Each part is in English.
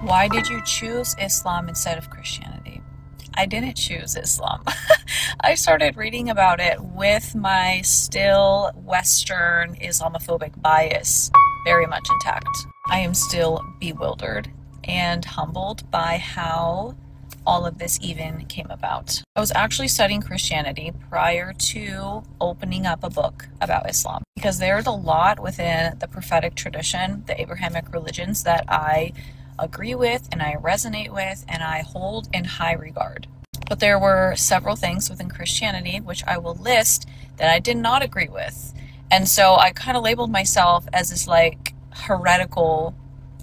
Why did you choose Islam instead of Christianity? I didn't choose Islam. I started reading about it with my still Western Islamophobic bias very much intact. I am still bewildered and humbled by how all of this even came about. I was actually studying Christianity prior to opening up a book about Islam because there's a lot within the prophetic tradition, the Abrahamic religions, that I agree with and I resonate with and I hold in high regard. But there were several things within Christianity which I will list that I did not agree with. And so I kind of labeled myself as this like heretical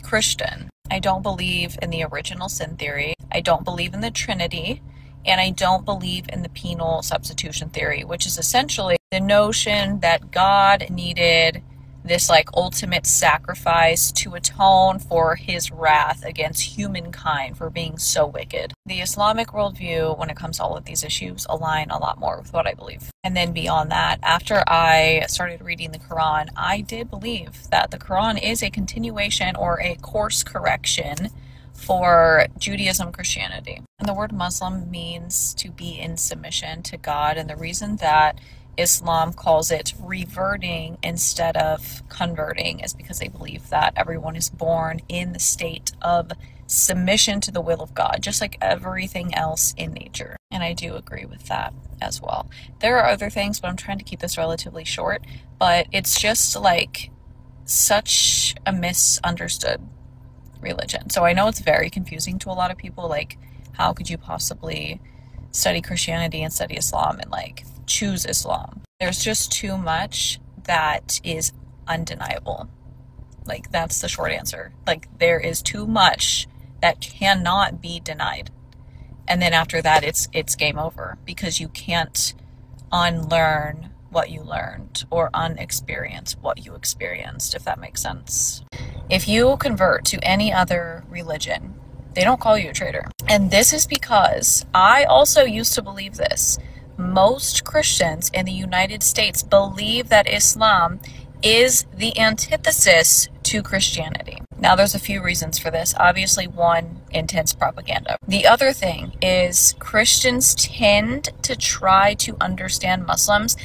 Christian. I don't believe in the original sin theory. I don't believe in the Trinity. And I don't believe in the penal substitution theory, which is essentially the notion that God needed this like ultimate sacrifice to atone for his wrath against humankind for being so wicked. The Islamic worldview, when it comes to all of these issues, align a lot more with what I believe. And then beyond that, after I started reading the Quran, I did believe that the Quran is a continuation or a course correction for Judaism, Christianity. And the word Muslim means to be in submission to God, and the reason that Islam calls it reverting instead of converting is because they believe that everyone is born in the state of submission to the will of God, just like everything else in nature. And I do agree with that as well. There are other things, but I'm trying to keep this relatively short, but it's just like such a misunderstood religion. So I know it's very confusing to a lot of people, like how could you possibly study Christianity and study Islam and like choose Islam? There's just too much that is undeniable. Like that's the short answer. Like there is too much that cannot be denied. And then after that it's game over because you can't unlearn what you learned or unexperience what you experienced, if that makes sense. If you convert to any other religion, they don't call you a traitor. And this is because I also used to believe this. Most Christians in the United States believe that Islam is the antithesis to Christianity. Now, there's a few reasons for this. Obviously, one, intense propaganda. The other thing is Christians tend to try to understand Muslims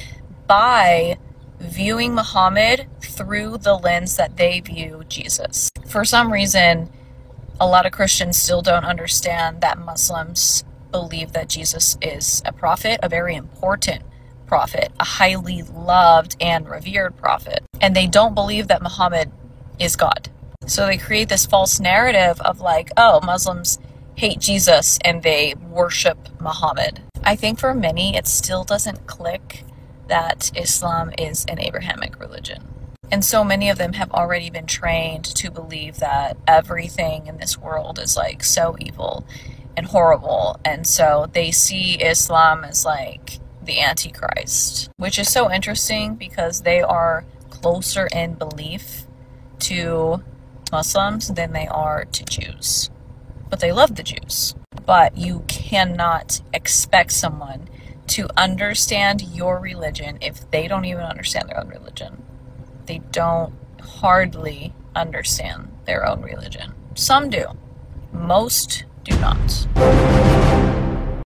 by viewing Muhammad through the lens that they view Jesus. For some reason, a lot of Christians still don't understand that Muslims believe that Jesus is a prophet, a very important prophet, a highly loved and revered prophet. And they don't believe that Muhammad is God. So they create this false narrative of like, oh, Muslims hate Jesus and they worship Muhammad. I think for many, it still doesn't click that Islam is an Abrahamic religion. And so many of them have already been trained to believe that everything in this world is like so evil and horrible. And so they see Islam as like the Antichrist, which is so interesting because they are closer in belief to Muslims than they are to Jews. But they love the Jews. But you cannot expect someone to understand your religion if they don't even understand their own religion. They don't hardly understand their own religion. Some do. Most do not.